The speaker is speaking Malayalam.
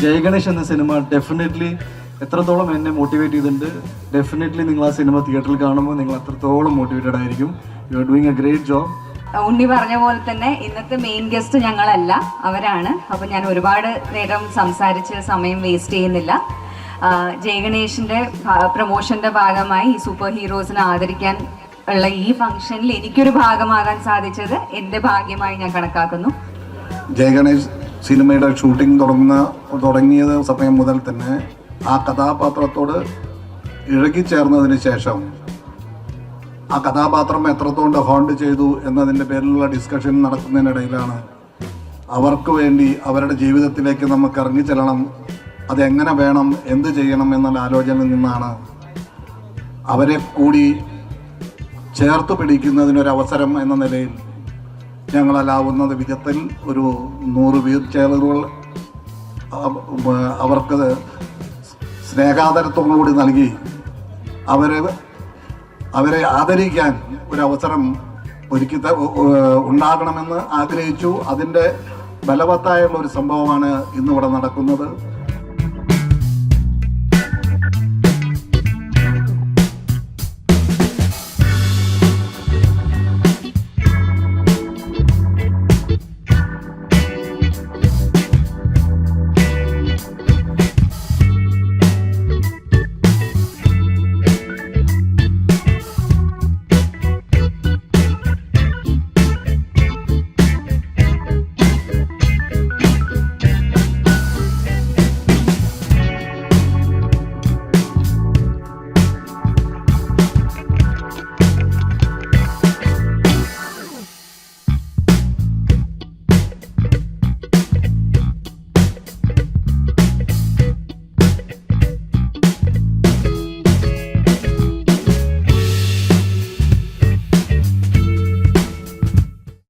ജയഗണേഷ് എന്ന സിനിമ ഡെഫിനറ്റ്ലി എത്രത്തോളം എന്നെ മോട്ടിവേറ്റ് ചെയ്തിട്ടുണ്ട്. ഡെഫിനറ്റ്ലി നിങ്ങൾ ആ സിനിമ തിയേറ്ററിൽ കാണുമ്പോൾ നിങ്ങൾ അത്രത്തോളം മോട്ടിവേറ്റഡ് ആയിരിക്കും. You are doing a great job. Unni പറഞ്ഞ പോലെ തന്നെ ഇന്നത്തെ മെയിൻ ഗസ്റ്റ് ഞങ്ങളല്ല, അവരാണ്. അപ്പോൾ ഞാൻ ഒരുപാട് നേരം സംസാരിച്ച് സമയം വേസ്റ്റ് ചെയ്യുന്നില്ല. ജയഗണേഷിൻ്റെ പ്രൊമോഷൻ്റെ ഭാഗമായി ഈ സൂപ്പർ ഹീറോസിനെ ആദരിക്കാൻ ഉള്ള ഈ ഫംഗ്ഷനിൽ എനിക്കൊരു ഭാഗമാകാൻ സാധിച്ചത് എൻ്റെ ഭാഗ്യമായി ഞാൻ കണക്കാക്കുന്നു. ജയഗണേഷ് സിനിമയുടെ ഷൂട്ടിംഗ് തുടങ്ങിയത് സമയം മുതൽ തന്നെ ആ കഥാപാത്രത്തോട് ഇഴകിച്ചേർന്നതിന് ശേഷം ആ കഥാപാത്രം എത്രത്തോളം ഹോണ്ട് ചെയ്തു എന്നതിൻ്റെ പേരിലുള്ള ഡിസ്കഷൻ നടക്കുന്നതിനിടയിലാണ് അവർക്ക് വേണ്ടി അവരുടെ ജീവിതത്തിലേക്ക് നമുക്ക് ഇറങ്ങിച്ചെല്ലണം, അതെങ്ങനെ വേണം, എന്ത് ചെയ്യണം എന്നുള്ള ആലോചനയിൽ നിന്നാണ് അവരെ കൂടി ചേർത്ത് പിടിക്കുന്നതിനൊരവസരം എന്ന നിലയിൽ ഞങ്ങളല്ലാവുന്ന വിധത്തിൽ ഒരു 100 വീൽ ചെയറുകൾ അവർക്ക് സ്നേഹാദരത്തോടുകൂടി നൽകി അവരെ ആദരിക്കാൻ ഒരവസരം ഒരുക്കി ഉണ്ടാകണമെന്ന് ആഗ്രഹിച്ചു. അതിൻ്റെ ബലവത്തായുള്ള ഒരു സംഭവമാണ് ഇന്നിവിടെ നടക്കുന്നത്.